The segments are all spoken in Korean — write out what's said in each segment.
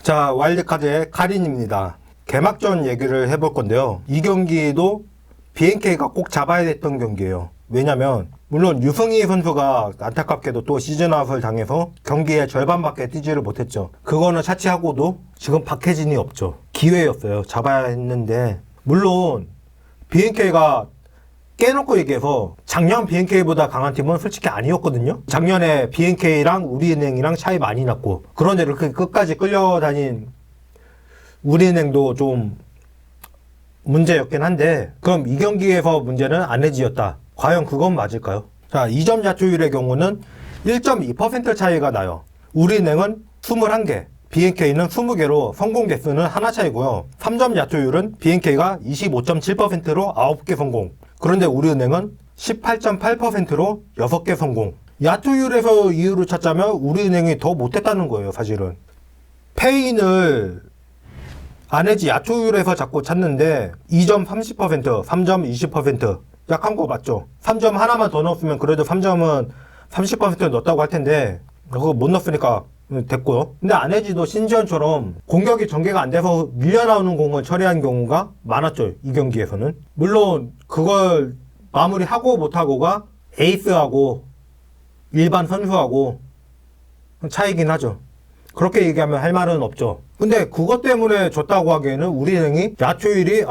자, 와일드카드의 카린입니다. 개막전 얘기를 해볼 건데요. 이 경기도 BNK가 꼭 잡아야 됐던 경기예요. 왜냐면 물론 유승희 선수가 안타깝게도 또 시즌아웃을 당해서 경기의 절반밖에 뛰지를 못했죠. 그거는 차치하고도 지금 박해진이 없죠. 기회였어요. 잡아야 했는데 물론 BNK가 깨놓고 얘기해서 작년 BNK보다 강한 팀은 솔직히 아니었거든요. 작년에 BNK랑 우리은행이랑 차이 많이 났고, 그런데 이렇게 끝까지 끌려다닌 우리은행도 좀 문제였긴 한데, 그럼 이 경기에서 문제는 안혜지였다. 과연 그건 맞을까요? 자, 2점 자투율의 경우는 1.2% 차이가 나요. 우리은행은 21개, BNK는 20개로 성공 개수는 하나 차이고요. 3점 자투율은 BNK가 25.7%로 9개 성공. 그런데 우리은행은 18.8%로 6개 성공. 야투율에서 이유를 찾자면 우리은행이 더 못했다는 거예요, 사실은. 페인을 안혜지 야투율에서 자꾸 찾는데 2점 30%, 3점 20%. 약한 거 맞죠? 3점 하나만 더 넣었으면 그래도 3점은 30% 넣었다고 할 텐데 그거 못 넣었으니까 됐고요. 근데 안혜지도 신지현처럼 공격이 전개가 안 돼서 밀려나오는 공을 처리한 경우가 많았죠. 이 경기에서는. 물론 그걸 마무리하고 못하고가 에이스하고 일반 선수하고 차이긴 하죠. 그렇게 얘기하면 할 말은 없죠. 근데 그것 때문에 졌다고 하기에는 우리은행이 야투율이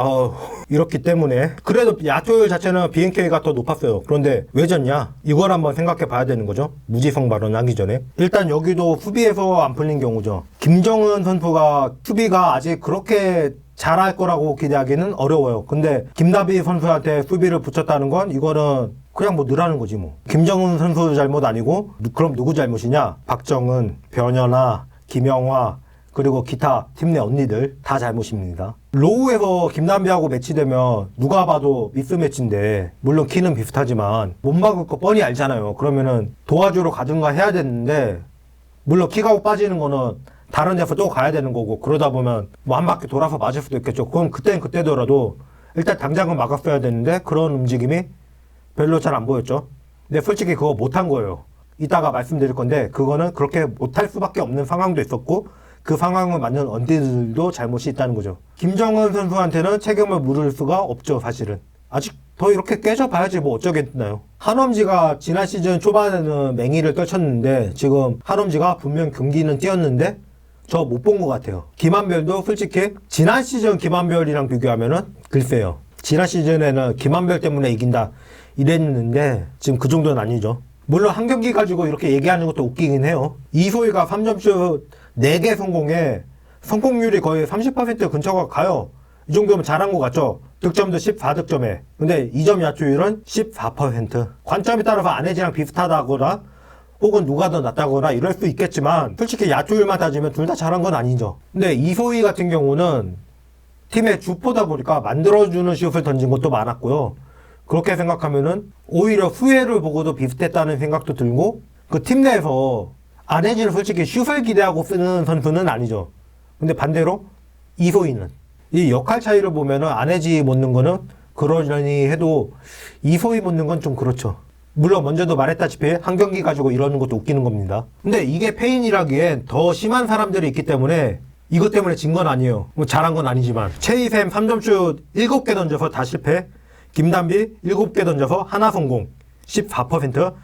이렇기 때문에 그래도 야투율 자체는 BNK가 더 높았어요. 그런데 왜 졌냐? 이걸 한번 생각해 봐야 되는 거죠. 무지성 발언하기 전에. 일단 여기도 수비에서 안 풀린 경우죠. 김정은 선수가 수비가 아직 그렇게 잘할 거라고 기대하기는 어려워요. 근데 김다비 선수한테 수비를 붙였다는 건 이거는 그냥 뭐 느라는 거지 뭐. 김정은 선수 잘못 아니고 그럼 누구 잘못이냐? 박정은, 변현아, 김영화 그리고 기타 팀 내 언니들 다 잘못입니다. 로우에서 김남비하고 매치되면 누가 봐도 미스매치인데 물론 키는 비슷하지만 못 막을 거 뻔히 알잖아요. 그러면은 도와주러 가든가 해야 되는데 물론 키가 빠지는 거는 다른 데서 또 가야 되는 거고 그러다 보면 뭐 한 바퀴 돌아서 맞을 수도 있겠죠. 그럼 그때는 그때더라도 일단 당장은 막았어야 되는데 그런 움직임이 별로 잘 안 보였죠. 근데 솔직히 그거 못한 거예요. 이따가 말씀드릴 건데 그거는 그렇게 못할 수밖에 없는 상황도 있었고 그 상황을 만든 언니들도 잘못이 있다는 거죠. 김정은 선수한테는 책임을 물을 수가 없죠, 사실은. 아직 더 이렇게 깨져봐야지 뭐 어쩌겠나요. 한엄지가 지난 시즌 초반에는 맹위를 떨쳤는데 지금 한엄지가 분명 경기는 뛰었는데 저 못 본 것 같아요. 김한별도 솔직히 지난 시즌 김한별이랑 비교하면은 글쎄요. 지난 시즌에는 김한별 때문에 이긴다 이랬는데 지금 그 정도는 아니죠. 물론 한 경기 가지고 이렇게 얘기하는 것도 웃기긴 해요. 이소희가 3점슛 4개 성공에 성공률이 거의 30% 근처가 가요. 이 정도면 잘한 것 같죠? 득점도 14득점에. 근데 2점 야투율은 14%. 관점에 따라서 안혜지랑 비슷하다거나 혹은 누가 더 낫다거나 이럴 수 있겠지만 솔직히 야투율만 따지면 둘 다 잘한 건 아니죠. 근데 이소희 같은 경우는 팀의 주포다 보니까 만들어주는 슛을 던진 것도 많았고요. 그렇게 생각하면은 오히려 후회를 보고도 비슷했다는 생각도 들고 그 팀 내에서 안혜지는 솔직히 슛을 기대하고 쓰는 선수는 아니죠. 근데 반대로 이소희는 이 역할 차이를 보면은 안혜지 못 넣는 거는 그러려니 해도 이소희 못 넣는 건 좀 그렇죠. 물론 먼저도 말했다시피 한 경기 가지고 이러는 것도 웃기는 겁니다. 근데 이게 페인이라기엔 더 심한 사람들이 있기 때문에 이것 때문에 진 건 아니에요. 뭐 잘한 건 아니지만 최희샘 3점슛 7개 던져서 다 실패. 김단비 7개 던져서 하나 성공 14%.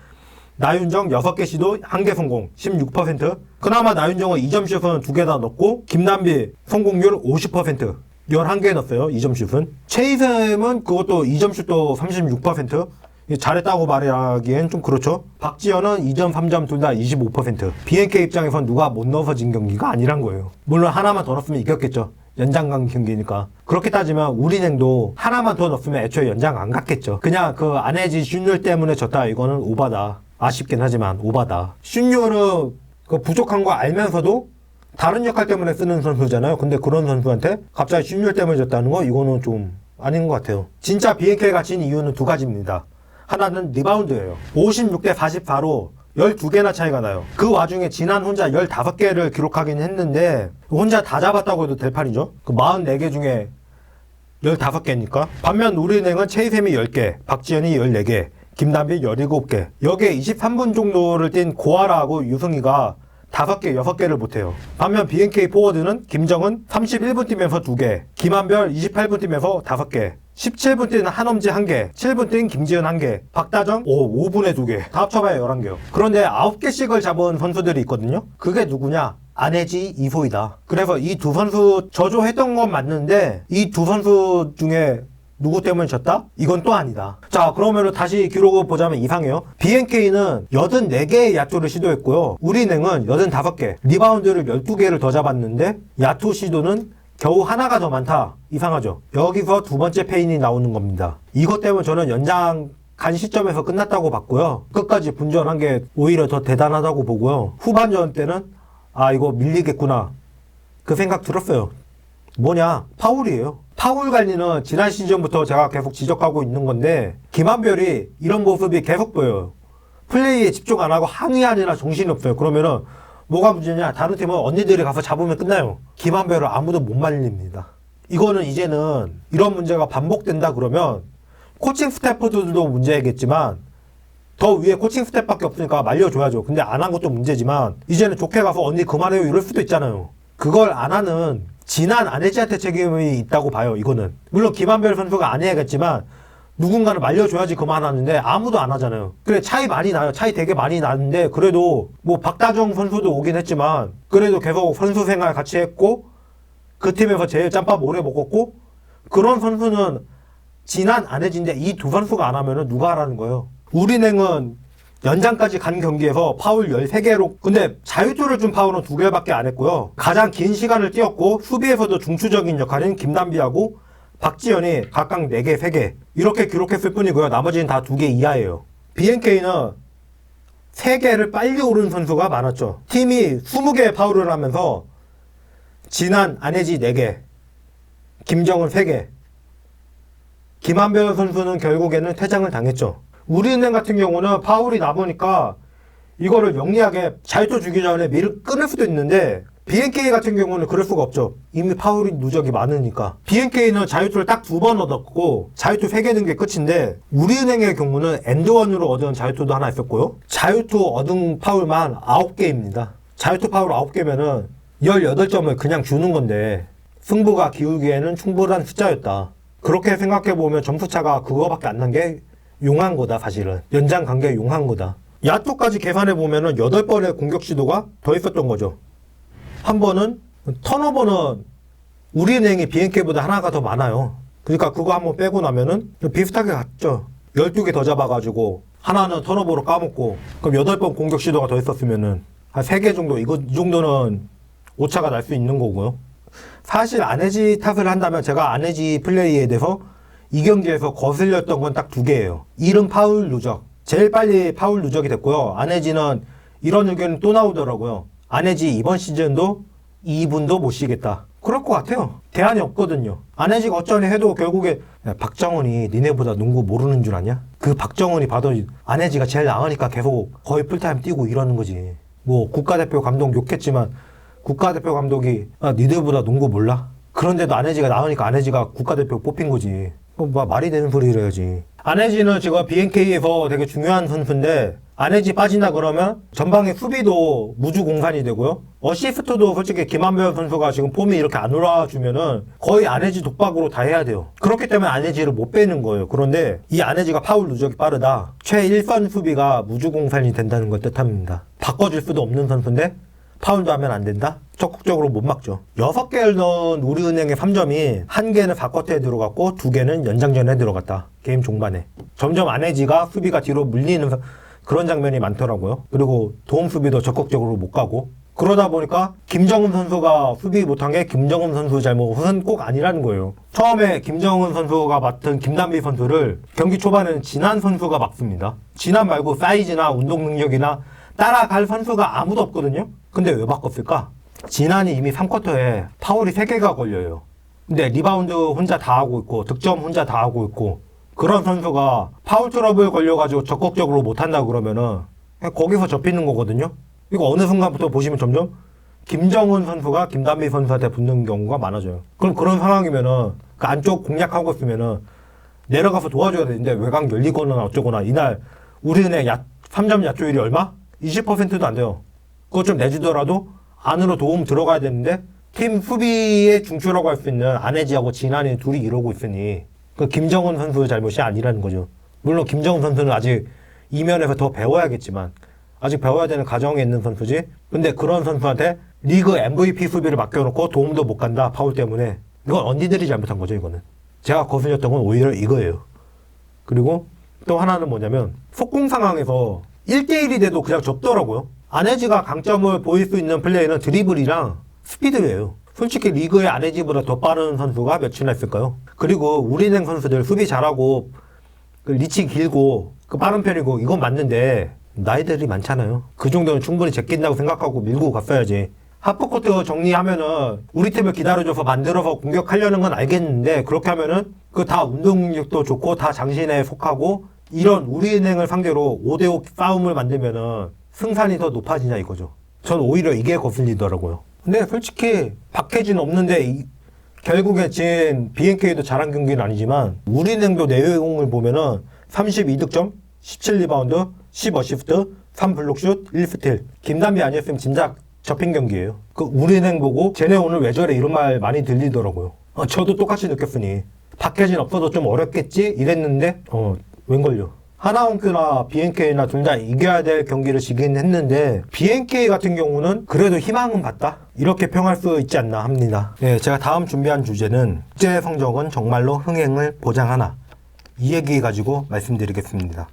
나윤정 6개 시도 1개 성공 16%. 그나마 나윤정은 2점 슛은 2개 다 넣고 김단비 성공률 50%. 11개 넣었어요. 2점 슛은. 최희샘은 그것도 2점 슛도 36%. 잘했다고 말하기엔 좀 그렇죠. 박지현은 2점, 3점 둘 다 25%. BNK 입장에선 누가 못 넣어서 진 경기가 아니란 거예요. 물론 하나만 더 넣었으면 이겼겠죠. 연장 경기니까. 그렇게 따지면 우리은행도 하나만 더 넣었으면 애초에 연장 안 갔겠죠. 그냥 그 안혜지 슛률 때문에 졌다. 이거는 오바다. 아쉽긴 하지만 오바다. 슛률은 그 부족한 거 알면서도 다른 역할 때문에 쓰는 선수잖아요. 근데 그런 선수한테 갑자기 슛률 때문에 졌다는 거 이거는 좀 아닌 것 같아요. 진짜 BNK가 진 이유는 두 가지입니다. 하나는 리바운드예요. 56대 44로 12개나 차이가 나요. 그 와중에 지난 혼자 15개를 기록하긴 했는데 혼자 다 잡았다고 해도 될 판이죠. 그 44개 중에 15개니까. 반면 우리은행은 최희샘이 10개, 박지현이 14개, 김단비 17개. 여기에 23분 정도를 뛴 고아라하고 유승희가 5개, 6개를 못해요. 반면 BNK 포워드는 김정은 31분 뛰면서 2개, 김한별 28분 뛰면서 5개, 17분 뛰는 한엄지 1개, 7분 뛴 김지은 1개, 박다정 5분에 2개, 다 합쳐봐야 11개요. 그런데 9개씩을 잡은 선수들이 있거든요. 그게 누구냐? 안혜지, 이소희다. 그래서 이 두 선수 저조했던 건 맞는데 이 두 선수 중에 누구 때문에 졌다? 이건 또 아니다. 자, 그러면 다시 기록을 보자면 이상해요. BNK는 84개의 야투를 시도했고요. 우리은행은 85개, 리바운드를 12개를 더 잡았는데 야투 시도는 겨우 하나가 더 많다. 이상하죠. 여기서 두 번째 페인이 나오는 겁니다. 이것 때문에 저는 연장 간 시점에서 끝났다고 봤고요. 끝까지 분전한 게 오히려 더 대단하다고 보고요. 후반전 때는 이거 밀리겠구나. 그 생각 들었어요. 뭐냐? 파울이에요. 파울 관리는 지난 시즌부터 제가 계속 지적하고 있는 건데 김한별이 이런 모습이 계속 보여요. 플레이에 집중 안 하고 항의하느라 정신이 없어요. 그러면은 뭐가 문제냐? 다른 팀은 언니들이 가서 잡으면 끝나요. 김한별을 아무도 못 말립니다. 이거는 이제는 이런 문제가 반복된다 그러면 코칭 스태프들도 문제겠지만 더 위에 코칭 스태프밖에 없으니까 말려줘야죠. 근데 안 한 것도 문제지만 이제는 좋게 가서 언니 그만해요 이럴 수도 있잖아요. 그걸 안 하는 지난 안혜지한테 책임이 있다고 봐요. 이거는 물론 김한별 선수가 안 해야겠지만 누군가는 말려줘야지 그만하는데 아무도 안 하잖아요. 그래 차이 많이 나요. 차이 되게 많이 나는데 그래도 뭐 박다정 선수도 오긴 했지만 그래도 계속 선수 생활 같이 했고 그 팀에서 제일 짬밥 오래 먹었고 그런 선수는 지난 안혜지인데 이 두 선수가 안 하면은 누가 하라는 거예요. 우리은행은 연장까지 간 경기에서 파울 13개로 근데 자유투를 준 파울은 2개밖에 안 했고요. 가장 긴 시간을 뛰었고 수비에서도 중추적인 역할인 김단비하고 박지현이 각각 4개, 3개 이렇게 기록했을 뿐이고요. 나머지는 다 2개 이하예요. BNK는 3개를 빨리 오른 선수가 많았죠. 팀이 20개의 파울을 하면서 지난 안혜지 4개, 김정은 3개, 김한별 선수는 결국에는 퇴장을 당했죠. 우리은행 같은 경우는 파울이 남으니까 이거를 영리하게 자유투 주기 전에 미를 끊을 수도 있는데 BNK 같은 경우는 그럴 수가 없죠. 이미 파울이 누적이 많으니까. BNK는 자유투를 딱 2번 얻었고 자유투 3개 넣은 게 끝인데 우리은행의 경우는 엔드원으로 얻은 자유투도 하나 있었고요. 자유투 얻은 파울만 9개입니다. 자유투 파울 9개면은 18점을 그냥 주는 건데 승부가 기울기에는 충분한 숫자였다. 그렇게 생각해보면 점수차가 그거밖에 안 난 게 용한 거다. 사실은 연장 관계 용한 거다. 야투까지 계산해보면은 8번의 공격 시도가 더 있었던 거죠. 한 번은 턴오버는 우리은행이 BNK보다 하나가 더 많아요. 그러니까 그거 한번 빼고 나면은 비슷하게 갔죠. 12개 더 잡아가지고 하나는 턴오버로 까먹고 그럼 8번 공격 시도가 더 있었으면은 한 3개 정도 이 정도는 오차가 날 수 있는 거고요. 사실 안혜지 탓을 한다면 제가 안혜지 플레이에 대해서 이 경기에서 거슬렸던 건 딱 2개예요. 이른 파울 누적. 제일 빨리 파울 누적이 됐고요. 안혜지는 이런 의견이 또 나오더라고요. 안혜지 이번 시즌도 2분도 못 쉬겠다. 그럴 것 같아요. 대안이 없거든요. 안혜지가 어쩌니 해도 결국에 야, 박정은이 니네보다 농구 모르는 줄 아냐? 그 박정은이 봐도 안혜지가 제일 나으니까 계속 거의 풀타임 뛰고 이러는 거지. 뭐 국가대표 감독 욕했지만 국가대표 감독이 니들보다 농구 몰라? 그런데도 안혜지가 나으니까 안혜지가 국가대표 뽑힌 거지. 말이 되는 소리를 해야지. 안혜지는 지금 BNK에서 되게 중요한 선수인데 안혜지 빠진다 그러면 전방의 수비도 무주공산이 되고요. 어시스트도 솔직히 김한별 선수가 지금 폼이 이렇게 안 올라와주면은 거의 안혜지 독박으로 다 해야 돼요. 그렇기 때문에 안혜지를 못 빼는 거예요. 그런데 이 안혜지가 파울 누적이 빠르다. 최일선 수비가 무주공산이 된다는 걸 뜻합니다. 바꿔줄 수도 없는 선수인데 파울도 하면 안 된다? 적극적으로 못 막죠. 6개를 넣은 우리은행의 3점이 1개는 4쿼터에 들어갔고 2개는 연장전에 들어갔다. 게임 종반에. 점점 안혜지가 수비가 뒤로 물리는 그런 장면이 많더라고요. 그리고 도움 수비도 적극적으로 못 가고. 그러다 보니까 김정은 선수가 수비 못한 게 김정은 선수 잘못은 꼭 아니라는 거예요. 처음에 김정은 선수가 맡은 김단비 선수를 경기 초반에는 진한 선수가 막습니다. 진한 말고 사이즈나 운동 능력이나 따라갈 선수가 아무도 없거든요. 근데 왜 바꿨을까? 진한이 이미 3쿼터에 파울이 3개가 걸려요. 근데 리바운드 혼자 다 하고 있고 득점 혼자 다 하고 있고 그런 선수가 파울 트러블 걸려가지고 적극적으로 못한다 그러면은 그냥 거기서 접히는 거거든요. 이거 어느 순간부터 보시면 점점 김정은 선수가 김단비 선수한테 붙는 경우가 많아져요. 그럼 그런 상황이면은 그 안쪽 공략하고 있으면은 내려가서 도와줘야 되는데 외곽 열리거나 어쩌거나 이날 우리은행 3점 야투율이 얼마? 20%도 안 돼요. 그거 좀 내주더라도 안으로 도움 들어가야 되는데 팀 수비의 중추라고 할 수 있는 안혜지하고 진한이 둘이 이러고 있으니 그 김정은 선수의 잘못이 아니라는 거죠. 물론 김정은 선수는 아직 이면에서 더 배워야겠지만 아직 배워야 되는 과정에 있는 선수지. 근데 그런 선수한테 리그 MVP 수비를 맡겨놓고 도움도 못 간다, 파울 때문에. 이건 언니들이 잘못한 거죠, 이거는. 제가 거슬렸던 건 오히려 이거예요. 그리고 또 하나는 뭐냐면 속공 상황에서 1대1이 돼도 그냥 접더라고요. 안혜지가 강점을 보일 수 있는 플레이는 드리블이랑 스피드예요. 솔직히 리그의 안혜지보다 더 빠른 선수가 몇이나 있을까요? 그리고 우리은행 선수들 수비 잘하고 그 리치 길고 그 빠른 편이고 이건 맞는데 나이들이 많잖아요. 그 정도는 충분히 제낀다고 생각하고 밀고 갔어야지. 하프코트 정리하면은 우리 팀을 기다려줘서 만들어서 공격하려는 건 알겠는데 그렇게 하면은 그 다 운동 능력도 좋고 다 장신에 속하고 이런 우리은행을 상대로 5대5 싸움을 만들면은 승산이 더 높아지냐 이거죠. 전 오히려 이게 거슬리더라고요. 근데 솔직히 박해진 없는데 결국에 진 BNK도 잘한 경기는 아니지만 우리은행도 내용을 보면은 32득점, 17리바운드, 10어시스트, 3블록슛, 1스틸. 김단비 아니었으면 진작 접힌 경기예요. 그 우리은행 보고 쟤네 오늘 왜 저래 이런 말 많이 들리더라고요. 저도 똑같이 느꼈으니 박해진 없어도 좀 어렵겠지 이랬는데 웬걸요. 하나원큐나 BNK나 둘 다 이겨야 될 경기를 지긴 했는데 BNK 같은 경우는 그래도 희망은 봤다? 이렇게 평할 수 있지 않나 합니다. 네, 제가 다음 준비한 주제는 국제 성적은 정말로 흥행을 보장하나? 이 얘기 가지고 말씀드리겠습니다.